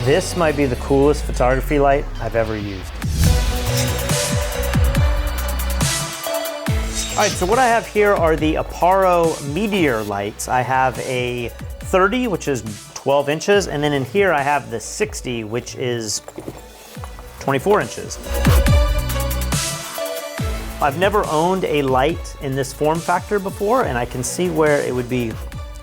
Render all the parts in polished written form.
This might be the coolest photography light I've ever used. All right, so what I have here are the Aparo Meteor lights. I have a 30, which is 12 inches, and then in here I have the 60, which is 24 inches. I've never owned a light in this form factor before, and I can see where it would be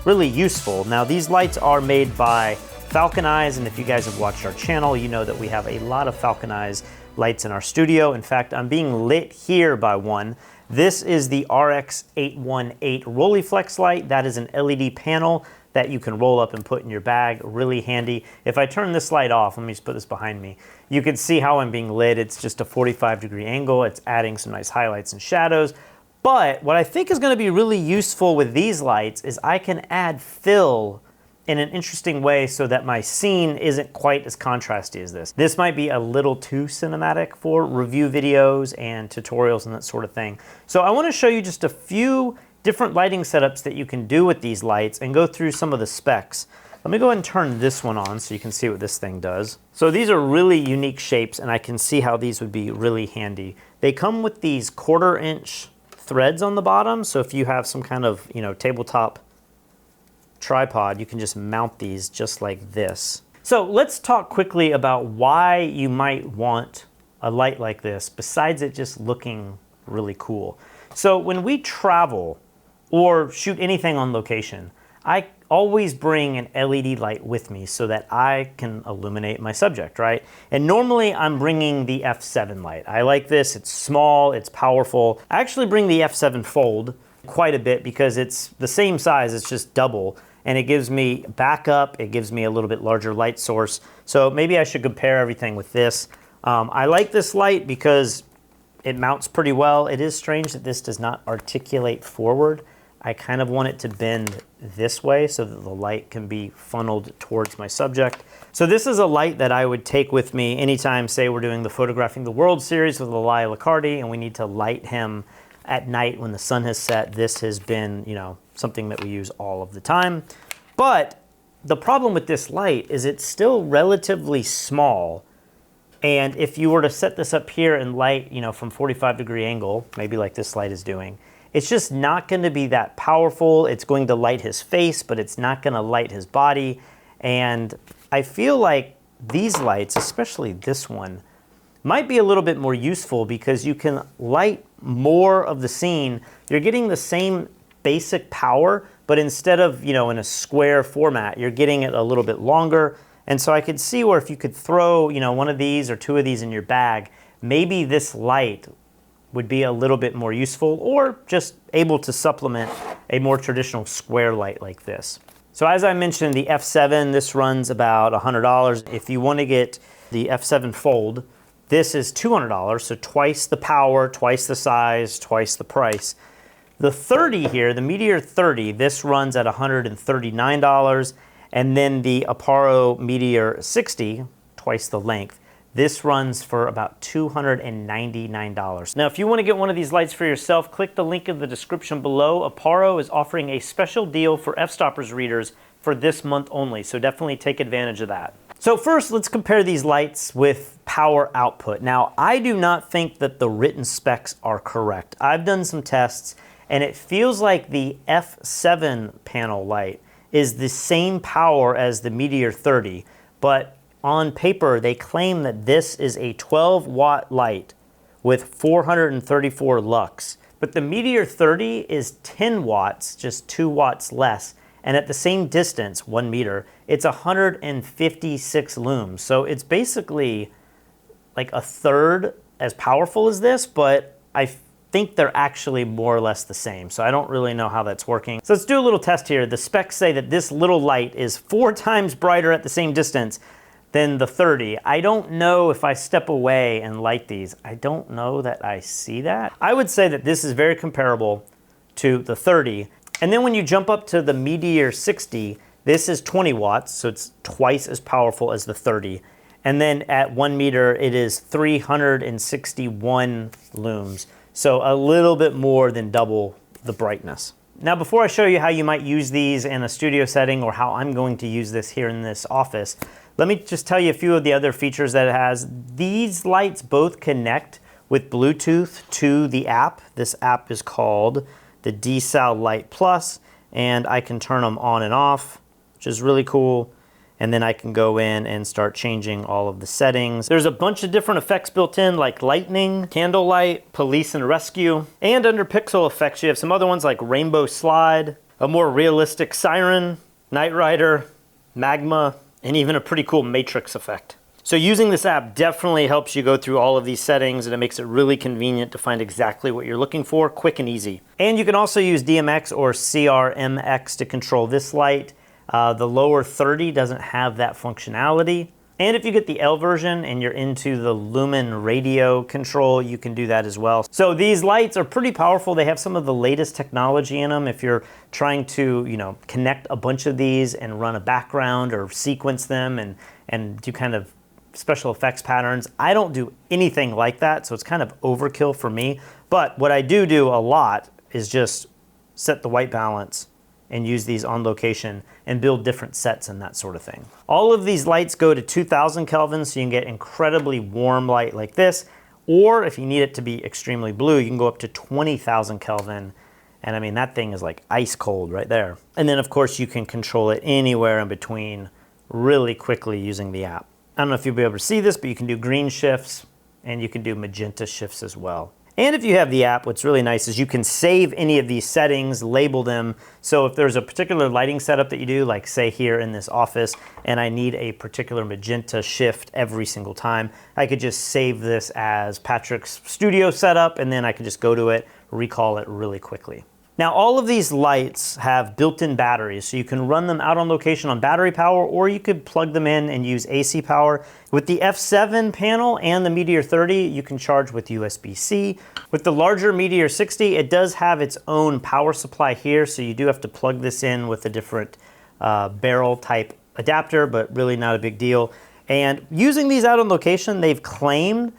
really useful. Now, these lights are made by Falcon Eyes, and if you guys have watched our channel, you know that we have a lot of Falcon Eyes lights in our studio. In fact, I'm being lit here by one. This is the RX818 Rolleiflex light. That is an LED panel that you can roll up and put in your bag, really handy. If I turn this light off, let me just put this behind me, you can see how I'm being lit. It's just a 45-degree angle. It's adding some nice highlights and shadows. But what I think is gonna be really useful with these lights is I can add fill in an interesting way so that my scene isn't quite as contrasty as this. This might be a little too cinematic for review videos and tutorials and that sort of thing. So I wanna show you just a few different lighting setups that you can do with these lights and go through some of the specs. Let me go ahead and turn this one on so you can see what this thing does. So these are really unique shapes, and I can see how these would be really handy. They come with these 1/4 inch threads on the bottom, so if you have some kind of, tabletop tripod, you can just mount these just like this. So let's talk quickly about why you might want a light like this, besides it just looking really cool. So when we travel or shoot anything on location, I always bring an LED light with me so that I can illuminate my subject, right? And normally I'm bringing the F7 light. I like this, it's small, it's powerful. I actually bring the F7 Fold quite a bit because it's the same size, it's just double, and it gives me backup, it gives me a little bit larger light source. So maybe I should compare everything with this. I like this light because it mounts pretty well. It is strange that this does not articulate forward. I kind of want it to bend this way so that the light can be funneled towards my subject. So this is a light that I would take with me anytime, say we're doing the Photographing the World series with Elia Liccardi and we need to light him at night when the sun has set. This has been, something that we use all of the time. But the problem with this light is it's still relatively small. And if you were to set this up here and light, from 45-degree angle, maybe like this light is doing, it's just not going to be that powerful. It's going to light his face, but it's not going to light his body. And I feel like these lights, especially this one, might be a little bit more useful because you can light more of the scene. You're getting the same basic power, but instead of, in a square format, you're getting it a little bit longer. And so I could see where if you could throw, one of these or two of these in your bag, maybe this light would be a little bit more useful, or just able to supplement a more traditional square light like this. So as I mentioned, the F7, this runs about $100. If you want to get the F7 Fold, this is $200, so twice the power, twice the size, twice the price. The 30 here, the Meteor 30, this runs at $139, and then the Aparo Meteor 60, twice the length, this runs for about $299. Now, if you want to get one of these lights for yourself, click the link in the description below. Aparo is offering a special deal for F-Stoppers readers for this month only, so definitely take advantage of that. So first, let's compare these lights with power output. Now, I do not think that the written specs are correct. I've done some tests, and it feels like the F7 panel light is the same power as the Meteor 30, but on paper, they claim that this is a 12-watt light with 434 lux. But the Meteor 30 is 10 watts, just 2 watts less. And at the same distance, 1 meter, it's 156 looms. So it's basically like a third as powerful as this, but I think they're actually more or less the same. So I don't really know how that's working. So let's do a little test here. The specs say that this little light is 4 times brighter at the same distance than the 30. I don't know if I step away and light these. I don't know that I see that. I would say that this is very comparable to the 30. And then when you jump up to the Meteor 60, this is 20 watts, so it's twice as powerful as the 30. And then at 1 meter, it is 361 looms. So a little bit more than double the brightness. Now, before I show you how you might use these in a studio setting or how I'm going to use this here in this office, Let me just tell you a few of the other features that it has. These lights both connect with Bluetooth to the app. This app is called the Desal Light Plus, and I can turn them on and off, which is really cool. And then I can go in and start changing all of the settings. There's a bunch of different effects built in, like lightning, candlelight, police and rescue. And under pixel effects, you have some other ones like rainbow slide, a more realistic siren, Night Rider, magma, and even a pretty cool matrix effect. So using this app definitely helps you go through all of these settings, and it makes it really convenient to find exactly what you're looking for, quick and easy. And you can also use DMX or CRMX to control this light. The lower 30 doesn't have that functionality. And if you get the L version and you're into the lumen radio control, you can do that as well. So these lights are pretty powerful. They have some of the latest technology in them. If you're trying to, connect a bunch of these and run a background or sequence them and do kind of special effects patterns, I don't do anything like that. So it's kind of overkill for me. But what I do a lot is just set the white balance and use these on location and build different sets and that sort of thing. All of these lights go to 2000 Kelvin, so you can get incredibly warm light like this, or if you need it to be extremely blue, you can go up to 20,000 Kelvin, and I mean, that thing is like ice cold right there. And then of course you can control it anywhere in between really quickly using the app. I don't know if you'll be able to see this, but you can do green shifts and you can do magenta shifts as well. And if you have the app, what's really nice is you can save any of these settings, label them. So if there's a particular lighting setup that you do, like say here in this office, and I need a particular magenta shift every single time, I could just save this as Patrick's studio setup, and then I can just go to it, recall it really quickly. Now, all of these lights have built-in batteries, so you can run them out on location on battery power, or you could plug them in and use AC power. With the F7 panel and the Meteor 30, you can charge with USB-C. With the larger Meteor 60, it does have its own power supply here, so you do have to plug this in with a different barrel type adapter, but really not a big deal. And using these out on location, they've claimed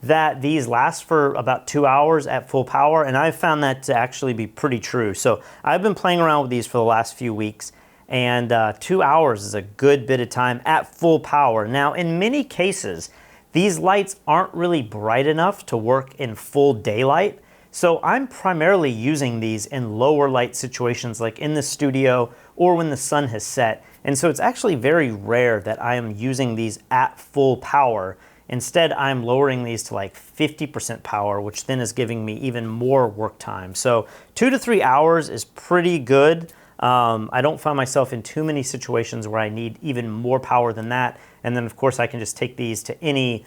that these last for about 2 hours at full power, and I've found that to actually be pretty true. So I've been playing around with these for the last few weeks, and 2 hours is a good bit of time at full power. Now, in many cases, these lights aren't really bright enough to work in full daylight, so I'm primarily using these in lower light situations like in the studio or when the sun has set. And so it's actually very rare that I am using these at full power. Instead, I'm lowering these to like 50% power, which then is giving me even more work time. So 2 to 3 hours is pretty good. I don't find myself in too many situations where I need even more power than that. And then of course I can just take these to any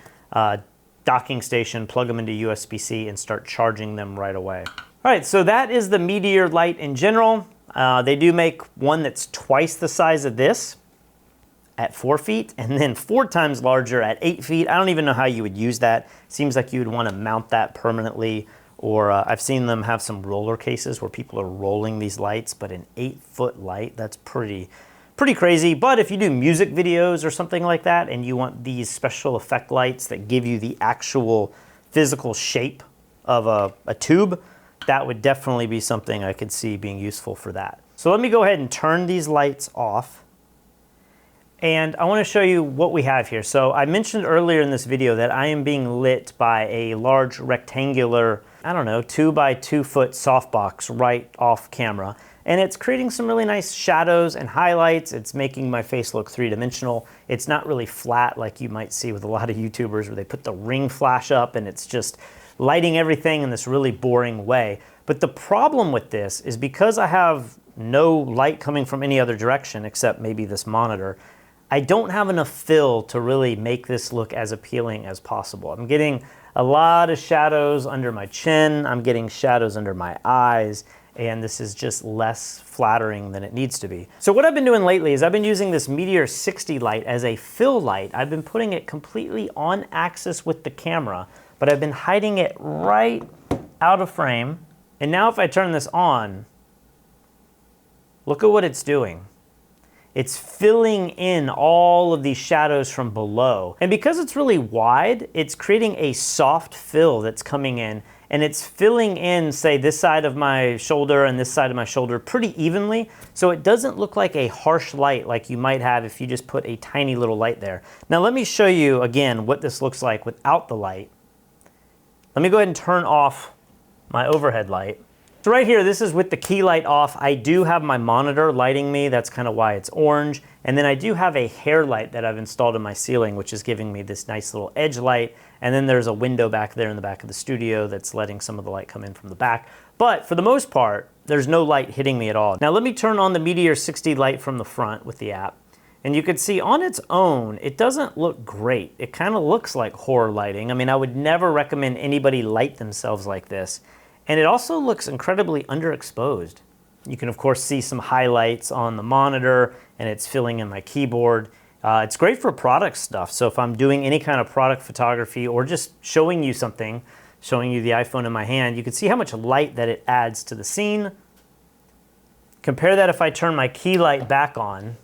docking station, plug them into USB-C and start charging them right away. All right, so that is the Meteor light in general. They do make one that's twice the size of this at 4 feet, and then 4 times larger at 8 feet. I don't even know how you would use that. Seems like you would want to mount that permanently, or I've seen them have some roller cases where people are rolling these lights, but an 8-foot light, that's pretty crazy. But if you do music videos or something like that, and you want these special effect lights that give you the actual physical shape of a tube, that would definitely be something I could see being useful for that. So let me go ahead and turn these lights off. And I want to show you what we have here. So I mentioned earlier in this video that I am being lit by a large rectangular, 2 by 2 foot softbox right off camera. And it's creating some really nice shadows and highlights. It's making my face look 3-dimensional. It's not really flat like you might see with a lot of YouTubers where they put the ring flash up and it's just lighting everything in this really boring way. But the problem with this is because I have no light coming from any other direction except maybe this monitor, I don't have enough fill to really make this look as appealing as possible. I'm getting a lot of shadows under my chin, I'm getting shadows under my eyes, and this is just less flattering than it needs to be. So what I've been doing lately is I've been using this Meteor 60 light as a fill light. I've been putting it completely on axis with the camera, but I've been hiding it right out of frame. And now if I turn this on, look at what it's doing. It's filling in all of these shadows from below. And because it's really wide, it's creating a soft fill that's coming in, and it's filling in, say, this side of my shoulder and this side of my shoulder pretty evenly, so it doesn't look like a harsh light like you might have if you just put a tiny little light there. Now let me show you again what this looks like without the light. Let me go ahead and turn off my overhead light. So right here, this is with the key light off. I do have my monitor lighting me. That's kind of why it's orange. And then I do have a hair light that I've installed in my ceiling, which is giving me this nice little edge light. And then there's a window back there in the back of the studio that's letting some of the light come in from the back. But for the most part, there's no light hitting me at all. Now let me turn on the Meteor 60 light from the front with the app. And you can see on its own, it doesn't look great. It kind of looks like horror lighting. I mean, I would never recommend anybody light themselves like this. And it also looks incredibly underexposed. You can of course see some highlights on the monitor, and it's filling in my keyboard. It's great for product stuff. So if I'm doing any kind of product photography or just showing you something, showing you the iPhone in my hand, you can see how much light that it adds to the scene. Compare that if I turn my key light back on.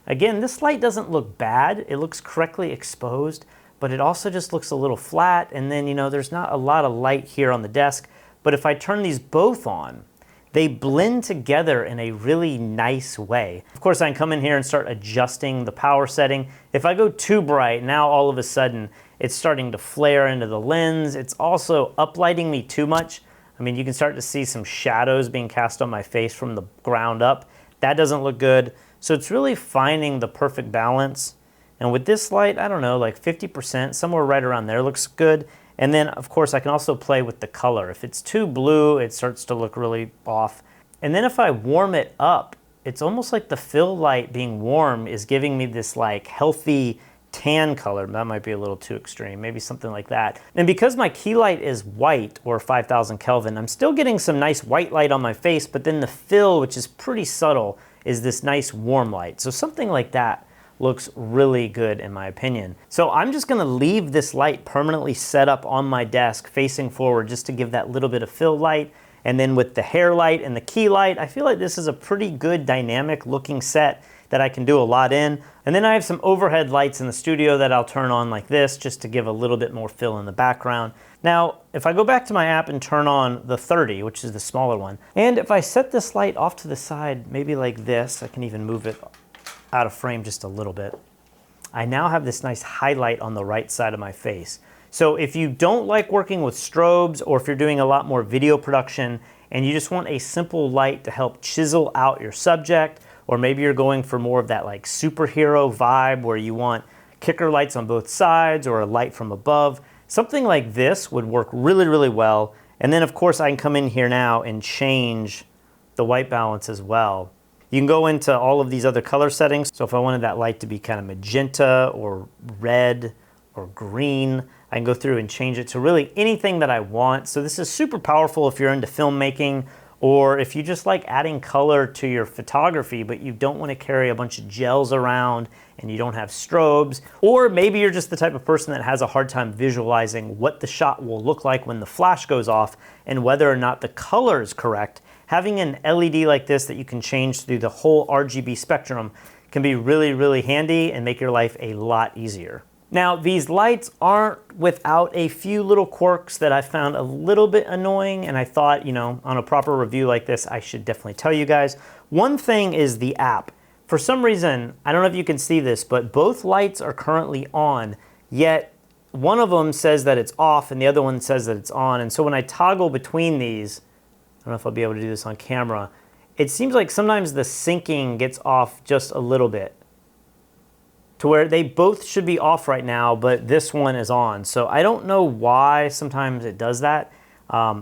Again, this light doesn't look bad. It looks correctly exposed, but it also just looks a little flat. And then, you know, there's not a lot of light here on the desk. But if I turn these both on, they blend together in a really nice way. Of course, I can come in here and start adjusting the power setting. If I go too bright, now all of a sudden, it's starting to flare into the lens. It's also uplighting me too much. I mean, you can start to see some shadows being cast on my face from the ground up. That doesn't look good. So it's really finding the perfect balance. And with this light, I don't know, like 50%, somewhere right around there looks good. And then, of course, I can also play with the color. If it's too blue, it starts to look really off. And then if I warm it up, it's almost like the fill light being warm is giving me this like healthy tan color. That might be a little too extreme, maybe something like that. And because my key light is white, or 5000 Kelvin, I'm still getting some nice white light on my face, but then the fill, which is pretty subtle, is this nice warm light. So something like that looks really good in my opinion. So I'm just gonna leave this light permanently set up on my desk facing forward just to give that little bit of fill light. And then with the hair light and the key light, I feel like this is a pretty good dynamic looking set that I can do a lot in. And then I have some overhead lights in the studio that I'll turn on like this just to give a little bit more fill in the background. Now, if I go back to my app and turn on the 30, which is the smaller one, and if I set this light off to the side, maybe like this, I can even move it out of frame just a little bit. I now have this nice highlight on the right side of my face. So if you don't like working with strobes, or if you're doing a lot more video production and you just want a simple light to help chisel out your subject, or maybe you're going for more of that like superhero vibe where you want kicker lights on both sides or a light from above, something like this would work really, really well. And then of course I can come in here now and change the white balance as well. You can go into all of these other color settings. So if I wanted that light to be kind of magenta or red or green, I can go through and change it to really anything that I want. So this is super powerful if you're into filmmaking, or if you just like adding color to your photography, but you don't want to carry a bunch of gels around and you don't have strobes, or maybe you're just the type of person that has a hard time visualizing what the shot will look like when the flash goes off and whether or not the color is correct. Having an LED like this that you can change through the whole RGB spectrum can be really, really handy and make your life a lot easier. Now, these lights aren't without a few little quirks that I found a little bit annoying, and I thought, you know, on a proper review like this, I should definitely tell you guys. One thing is the app. For some reason, I don't know if you can see this, but both lights are currently on, yet one of them says that it's off and the other one says that it's on. And so when I toggle between these, I don't know if I'll be able to do this on camera, it seems like sometimes the syncing gets off just a little bit, to where they both should be off right now, but this one is on. So I don't know why sometimes it does that.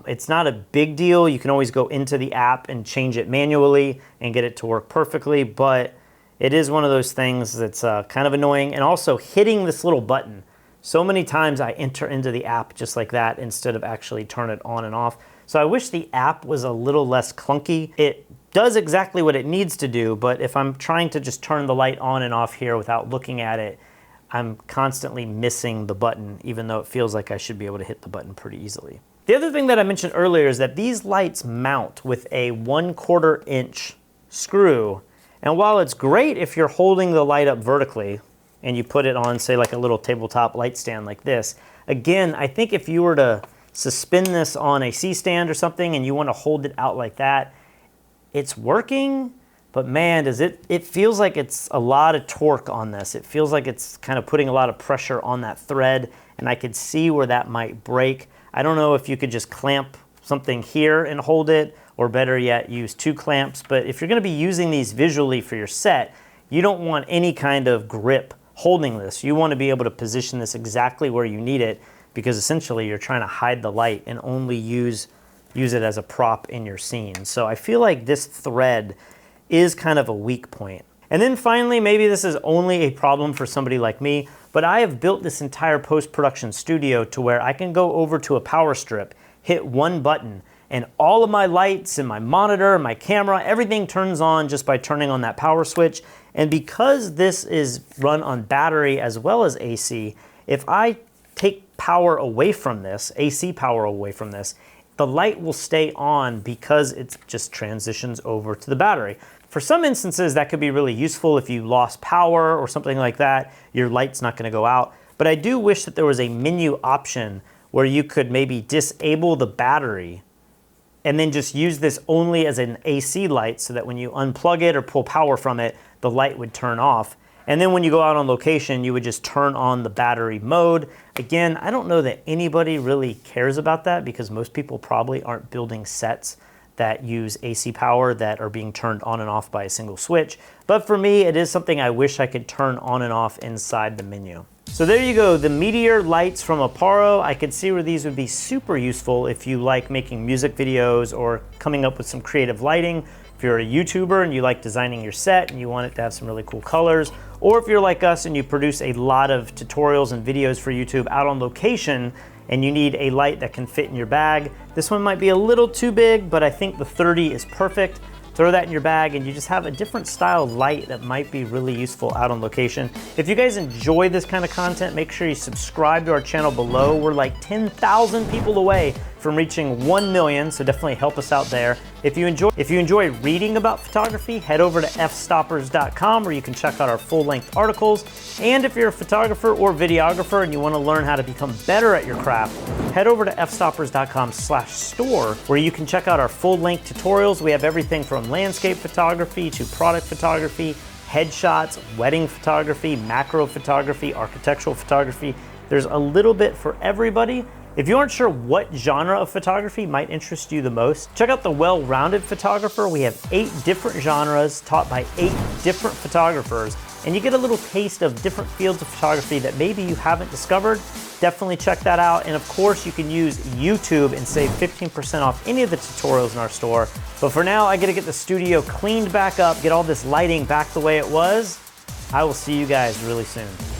It's not a big deal. You can always go into the app and change it manually and get it to work perfectly, but it is one of those things that's kind of annoying. And also hitting this little button. So many times I enter into the app just like that instead of actually turn it on and off. So I wish the app was a little less clunky. It does exactly what it needs to do, but if I'm trying to just turn the light on and off here without looking at it, I'm constantly missing the button, even though it feels like I should be able to hit the button pretty easily. The other thing that I mentioned earlier is that these lights mount with a 1/4 inch screw. And while it's great if you're holding the light up vertically and you put it on, say, like a little tabletop light stand like this, again, I think if you were to suspend this on a C-stand or something and you want to hold it out like that, it's working, but man, does it feels like it's a lot of torque on this. It feels like it's kind of putting a lot of pressure on that thread, and I could see where that might break. I don't know if you could just clamp something here and hold it, or better yet, use 2 clamps. But if you're gonna be using these visually for your set, you don't want any kind of grip holding this. You wanna be able to position this exactly where you need it, because essentially you're trying to hide the light and only use it as a prop in your scene. So I feel like this thread is kind of a weak point. And then finally, maybe this is only a problem for somebody like me, but I have built this entire post-production studio to where I can go over to a power strip, hit one button, and all of my lights and my monitor, my camera, everything turns on just by turning on that power switch. And because this is run on battery as well as AC, if I take power away from this, AC power away from this, the light will stay on because it just transitions over to the battery. For some instances, that could be really useful if you lost power or something like that. Your light's not gonna go out. But I do wish that there was a menu option where you could maybe disable the battery and then just use this only as an AC light so that when you unplug it or pull power from it, the light would turn off. And then when you go out on location, you would just turn on the battery mode. Again, I don't know that anybody really cares about that because most people probably aren't building sets that use AC power that are being turned on and off by a single switch. But for me, it is something I wish I could turn on and off inside the menu. So there you go, the Meteor lights from Aparo. I could see where these would be super useful if you like making music videos or coming up with some creative lighting. If you're a YouTuber and you like designing your set and you want it to have some really cool colors, or if you're like us and you produce a lot of tutorials and videos for YouTube out on location and you need a light that can fit in your bag. This one might be a little too big, but I think the 30 is perfect. Throw that in your bag and you just have a different style light that might be really useful out on location. If you guys enjoy this kind of content, make sure you subscribe to our channel below. We're like 10,000 people away from reaching 1 million, so definitely help us out there. If you enjoy reading about photography, head over to fstoppers.com where you can check out our full-length articles. And if you're a photographer or videographer and you want to learn how to become better at your craft, head over to fstoppers.com/store where you can check out our full-length tutorials. We have everything from landscape photography to product photography, headshots, wedding photography, macro photography, architectural photography. There's a little bit for everybody. If you aren't sure what genre of photography might interest you the most, check out The Well-Rounded Photographer. We have 8 different genres taught by 8 different photographers, and you get a little taste of different fields of photography that maybe you haven't discovered. Definitely check that out. And of course, you can use YouTube and save 15% off any of the tutorials in our store. But for now, I gotta get the studio cleaned back up, get all this lighting back the way it was. I will see you guys really soon.